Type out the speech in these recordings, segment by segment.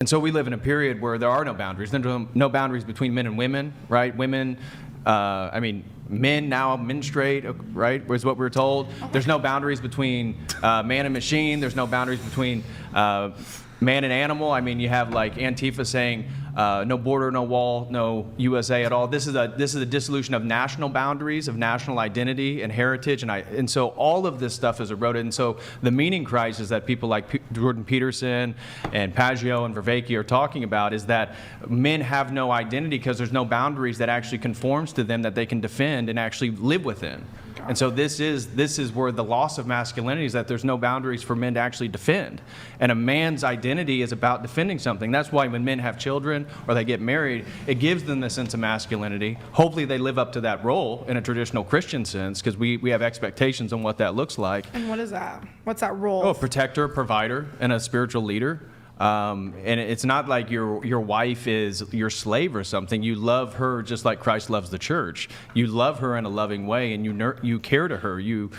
And so we live in a period where there are no boundaries. There are no boundaries between men and women, right? Women, men now menstruate, right, was what we were told. There's no boundaries between man and machine. There's no boundaries between man and animal. I mean, you have like Antifa saying, no border, no wall, no USA at all. This is a dissolution of national boundaries, of national identity and heritage, and so all of this stuff is eroded. And so the meaning crisis that people like Jordan Peterson and Paggio and Vervaeke are talking about is that men have no identity because there's no boundaries that actually conforms to them that they can defend and actually live within. And so this is where the loss of masculinity is, that there's no boundaries for men to actually defend. And a man's identity is about defending something. That's why when men have children or they get married, it gives them the sense of masculinity. Hopefully they live up to that role in a traditional Christian sense, because we have expectations on what that looks like. And what is that? What's that role? Oh, protector, provider, and a spiritual leader. And it's not like your wife is your slave or something. You love her just like Christ loves the church. You love her in a loving way, and you care to her. You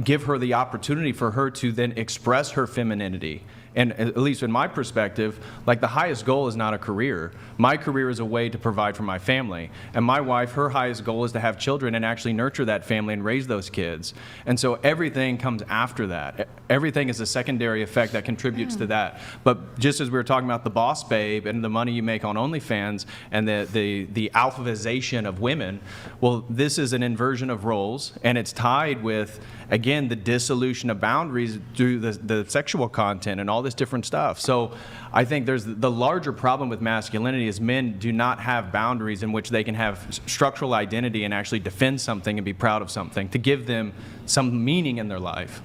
give her the opportunity for her to then express her femininity. And at least in my perspective, like the highest goal is not a career. My career is a way to provide for my family. And my wife, her highest goal is to have children and actually nurture that family and raise those kids. And so everything comes after that. Everything is a secondary effect that contributes to that. But just as we were talking about the boss babe and the money you make on OnlyFans and the alphavization of women, well, this is an inversion of roles, and it's tied with, again, the dissolution of boundaries through the sexual content and all this different stuff. So I think there's the larger problem with masculinity is men do not have boundaries in which they can have structural identity and actually defend something and be proud of something to give them some meaning in their life.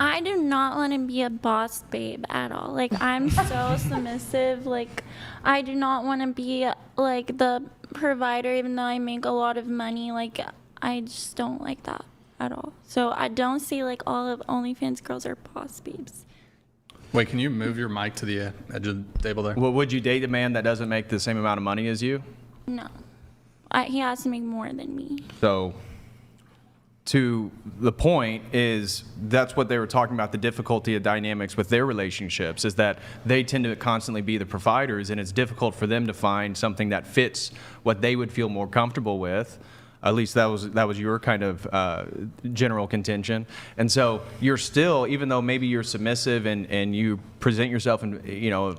I do not want to be a boss babe at all. Like, I'm so submissive. Like, I do not want to be like the provider, even though I make a lot of money. Like, I just don't like that at all. So I don't see like all of OnlyFans girls are boss babes. Wait, can you move your mic to the edge of the table there? Well, would you date a man that doesn't make the same amount of money as you? No. He has to make more than me. So to the point is, that's what they were talking about, the difficulty of dynamics with their relationships, is that they tend to constantly be the providers, and it's difficult for them to find something that fits what they would feel more comfortable with. At least that was your kind of general contention. And so you're still, even though maybe you're submissive and you present yourself in,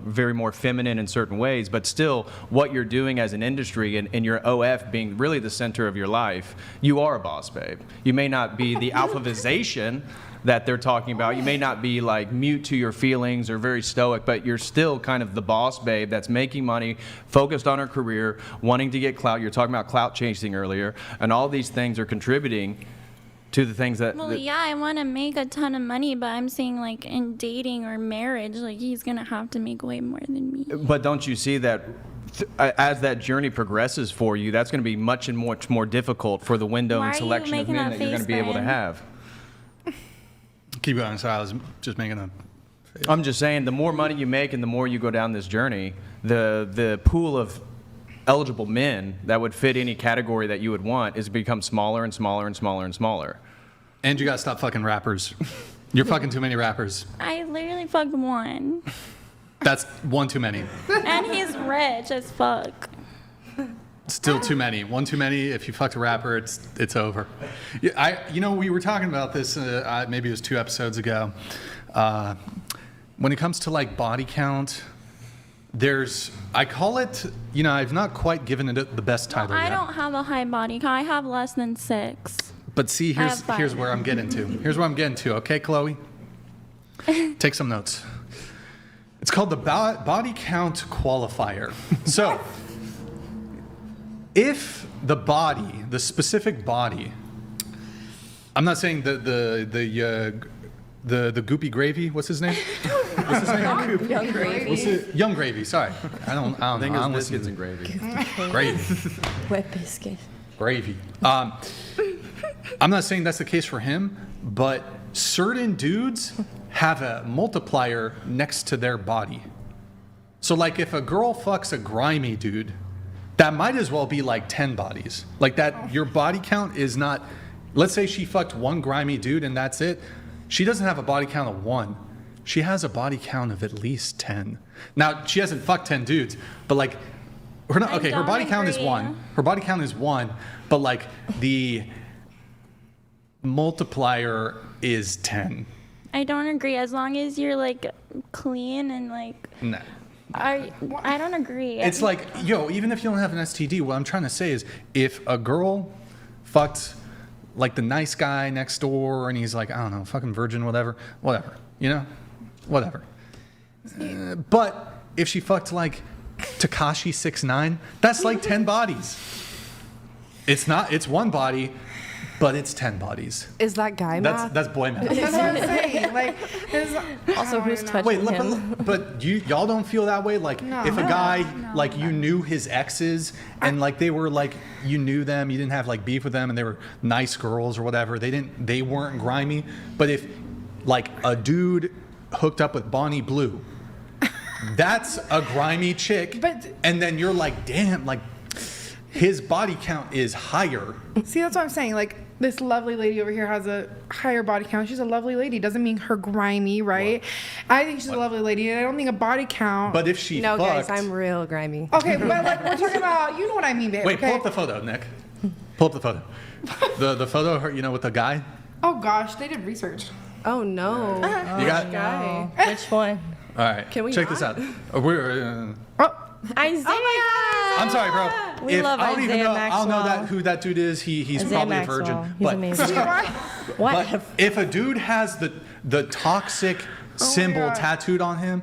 very more feminine in certain ways, but still what you're doing as an industry and your OF being really the center of your life, you are a boss babe. You may not be the alphavization that they're talking about. You may not be like mute to your feelings or very stoic, but you're still kind of the boss babe that's making money, focused on her career, wanting to get clout. You're talking about clout chasing earlier, and all these things are contributing to the things that... Well, yeah, I want to make a ton of money, but I'm saying like in dating or marriage, like he's going to have to make way more than me. But don't you see that as that journey progresses for you, that's going to be much more difficult for the window and selection of men that you're going to be able to have? Keep going. Sorry, I was just making a face. I'm just saying, the more money you make and the more you go down this journey, the pool of eligible men that would fit any category that you would want is become smaller and smaller and smaller and smaller. And you gotta stop fucking rappers. You're fucking too many rappers. I literally fucked one. That's one too many. And he's rich as fuck. Still too many. One too many. If you fucked a rapper, it's over. Yeah, we were talking about this. Maybe it was 2 episodes ago. When it comes to like body count, I call it. I've not quite given it the best title yet. I don't have a high body count. I have less than 6. But see, here's where I'm getting to. Here's where I'm getting to. Okay, Chloe, take some notes. It's called the body count qualifier. So. If the specific body, I'm not saying the goopy gravy. What's his name? Young Gravy. Young Gravy. Sorry, I don't think know. it's biscuits and gravy. Gravy. Wet biscuit. Gravy. I'm not saying that's the case for him, but certain dudes have a multiplier next to their body. So like if a girl fucks a grimy dude, that might as well be like 10 bodies. Like that, your body count is not, let's say she fucked one grimy dude and that's it. She doesn't have a body count of 1. she has a body count of at least 10. Now, she hasn't fucked 10 dudes, but like, her body count is 1. Her body count is 1, but like the multiplier is 10. I don't agree. As long as you're like clean and like. Nah. I don't agree. It's like, even if you don't have an STD, what I'm trying to say is if a girl fucked like the nice guy next door and he's like, I don't know, fucking virgin, whatever, whatever. But if she fucked like Tekashi 6ix9ine, that's like 10 bodies. It's one body, but it's 10 bodies. Is that guy math? That's boy math. That's what I'm saying. Like, Also, who's touching him? But y'all don't feel that way? Like, if a guy, like, you knew his exes, and, like, they were, like, you knew them, you didn't have, like, beef with them, and they were nice girls or whatever, they weren't grimy. But if, like, a dude hooked up with Bonnie Blue, that's a grimy chick, and then you're like, damn, like, his body count is higher. See, that's what I'm saying. Like, this lovely lady over here has a higher body count. She's a lovely lady. Doesn't mean her grimy, right? I think she's a lovely lady, and I don't think a body count. But if she No, fucked, guys, I'm real grimy. Okay, but like we're talking about, you know what I mean, babe. Wait, okay? pull up the photo, Nick. Pull up the photo. The photo, of her, with the guy. Oh gosh, they did research. Oh no. You got. Guy. Which one? All right. Can we check not? this out? We're. Isaiah. I'm sorry, bro. We love I don't even Isaiah know. I don't know Maxwell. who that dude is. He's Isaiah probably Maxwell. a virgin. He's amazing. What? But if a dude has the toxic symbol God. tattooed on him,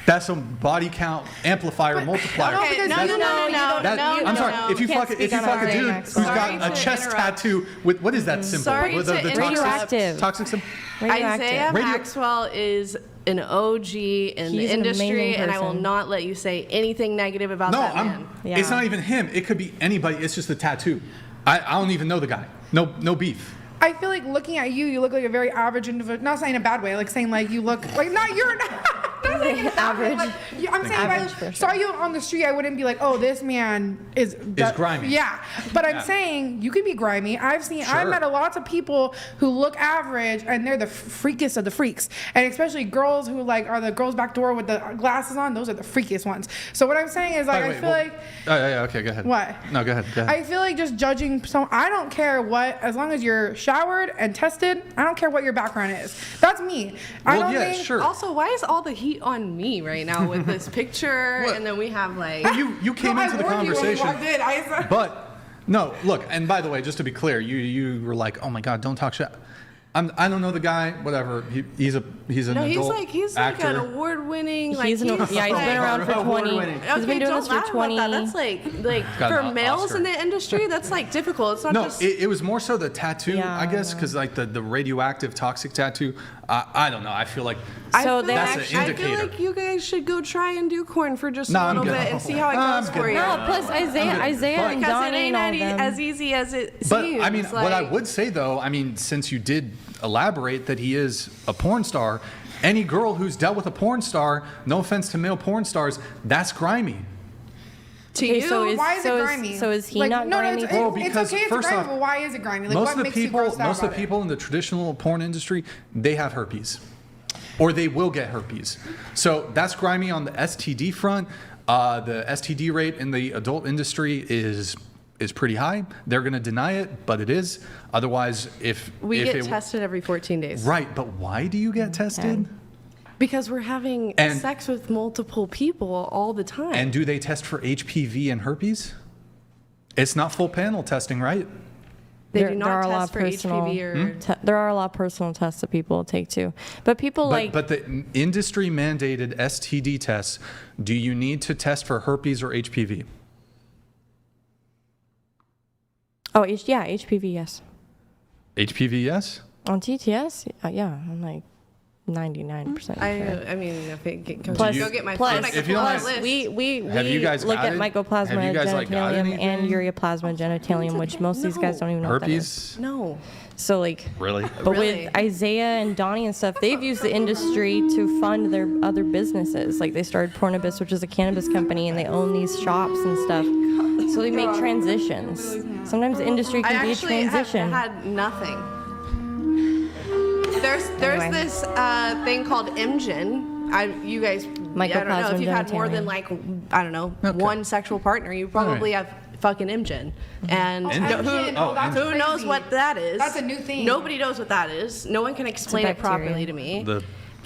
that's a body count amplifier multiplier. Okay, no. I'm sorry. If you fuck a dude who's Sorry got a to chest interrupt. tattoo with what is that symbol? Sorry With to the interrupt. Radioactive. toxic symbol. Isaiah Radio- Maxwell is an OG in He's the an industry, amazing and I will person. not let you say anything negative about No, that man. Yeah. It's not even him. It could be anybody. It's just a tattoo. I don't even know the guy. No beef. I feel like looking at you, you look like a very average individual. Not saying in a bad way, like saying like you look like you're not saying in a bad way. Like, I'm saying Average if I person. saw you on the street, I wouldn't be like, oh, this man is grimy. Yeah, but I'm Yeah. saying you could be grimy. I've Sure. met a lots of people who look average, and they're the freakiest of the freaks, and especially girls who like are the girls back door with the glasses on. Those are the freakiest ones. So what I'm saying is like I feel like. Yeah, okay, go ahead. What? No, go ahead. I feel like just judging I don't care what, as long as you're showered and tested, I don't care what your background is. That's me. I Well, don't yeah, think. sure. Also, why is all the heat on me right now with this picture? What? And then we have like. But you came No, into the I warned you when we conversation. walked in. I But no, look, and by the way, just to be clear, you were like, oh my God, don't talk shit. I don't know the guy. Whatever. He's an No, adult he's actor. like an award-winning. Like He's been around for 20. Award-winning. He's been doing don't this for laugh about 20. that. That's like Got for an males Oscar. in the industry. That's like difficult. It's not No, just. it was more so the tattoo, Yeah, I guess, I know. because like the radioactive toxic tattoo. I don't know. I feel like So I they feel That's like, an I indicator. feel like you guys should go try and do corn for just Nah, a I'm little good. bit and see how it I'm goes good. for you. No, plus Isaiah and Because it Donnie ain't and all them. as easy as it But seems. I mean, what I like- would say though, I mean, since you did elaborate that he is a porn star, any girl who's dealt with a porn star, no offense to male porn stars, that's grimy. to Okay, you. so is- why is so it is- grimy? so is he like, not no, grimy? No, Well, it's because okay if it's first grimy, off, but why is it grimy? Like, most what of the makes you people, grossed out most of the about it? people in the traditional porn industry, they have herpes, or they will get herpes. So that's grimy on the STD front. The STD rate in the adult industry is pretty high. They're going to deny it, but it is. Otherwise, if we if get it, tested every 14 days. right, but why do you get tested? Because we're having And- sex with multiple people all the time. And do they test for HPV and herpes? It's not full panel testing, right? they There- do there are not a lot test of for personal- HPV or. There are a lot of personal tests that people take too. But people But the industry mandated STD tests, do you need to test for herpes or HPV? HPV, yes. HPV, yes? On TTS, yeah, I'm like 99%. sure. I mean, if it go Plus- go get my plus- phone, I can if you pull don't out a mind- list. We Have you guys look got at it? mycoplasma Have you guys, like, got genitalium and anything? ureaplasma genitalium, which most of these guys don't even know what that is. Herpes? No. So like, Really? but Really? with Isaiah and Donnie and stuff, they've used the industry to fund their other businesses. Like they started Pornabis, which is a cannabis company, and they own these shops and stuff. So they make transitions. Sometimes the industry I can be a actually have transition. had nothing. there's Anyway. this thing called Imgen. You guys, I don't know if you've had more than like, I don't know, one sexual partner, you probably have fucking Imgen. And who knows what that is? That's a new thing. Nobody knows what that is. No one can explain it bacteria. properly to me.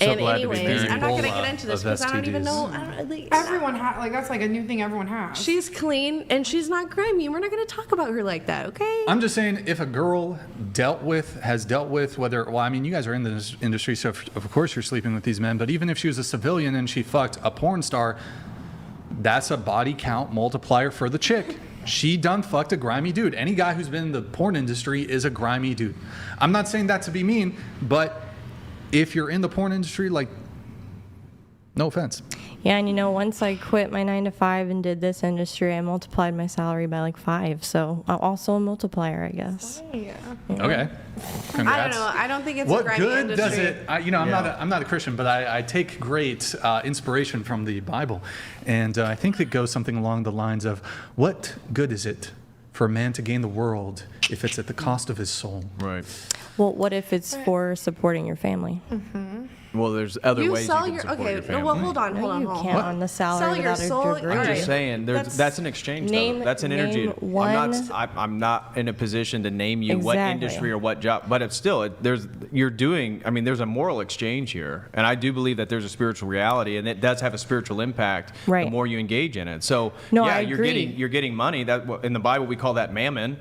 And anyways, I'm not gonna get Ebola into this of because I don't even STDs. know. Everyone has, that's like a new thing everyone has. She's clean and she's not grimy. We're not gonna talk about her like that, okay? I'm just saying, if a girl has dealt with well, I mean, you guys are in this industry, so of course you're sleeping with these men, but even if she was a civilian and she fucked a porn star, that's a body count multiplier for the chick. She done fucked a grimy dude. Any guy who's been in the porn industry is a grimy dude. I'm not saying that to be mean, but if you're in the porn industry, like, no offense. Yeah, and once I quit my 9 to 5 and did this industry, I multiplied my salary by like 5. So also a multiplier, I guess. Yeah. Okay. Congrats. I don't know. I don't think it's a What grimy good does industry. it? I'm not a Christian, but I take great inspiration from the Bible, and I think it goes something along the lines of, "What good is it for a man to gain the world if it's at the cost of his soul?" Right. Well, what if it's for supporting your family? Well, there's other You ways sell you your can support your no, family. well, hold on. You Hold can't on. on the salary Sell your without soul. a degree. I'm just Alright. saying, that's an exchange. Name- Though. That's an energy. name one- I'm not in a position to name you what Exactly. industry or what job, but it's still there's a moral exchange here, and I do believe that there's a spiritual reality, and it does have a spiritual impact. Right. The more you engage in it, so No, yeah, I you're agree. getting money. That in the Bible we call that mammon.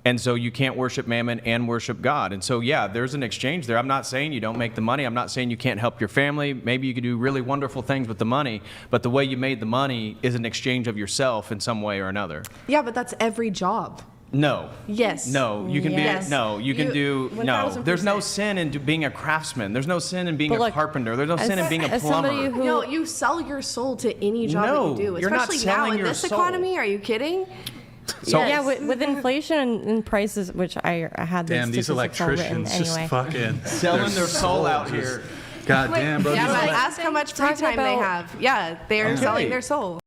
And so you can't worship mammon and worship God. And so, yeah, there's an exchange there. I'm not saying you don't make the money. I'm not saying you can't help your family. Maybe you could do really wonderful things with the money. But the way you made the money is an exchange of yourself in some way or another. Yeah, but that's every job. No. Yes. No, you can Yes. be. No, you can do. No, 1000%. there's no sin in being a craftsman. There's no sin in being But a look, carpenter. There's no sin in being a as somebody plumber. who- No, you sell your soul to any job No, that you do. you're not Especially now selling in your this soul. economy. Are you kidding? So Yeah, with inflation and prices, which I had Damn, these statistics all written electricians just anyway. fucking selling their soul out just- here. God damn, bro. Yeah, these but elec- ask how much free Talk time they about- have. Yeah, they're selling their soul.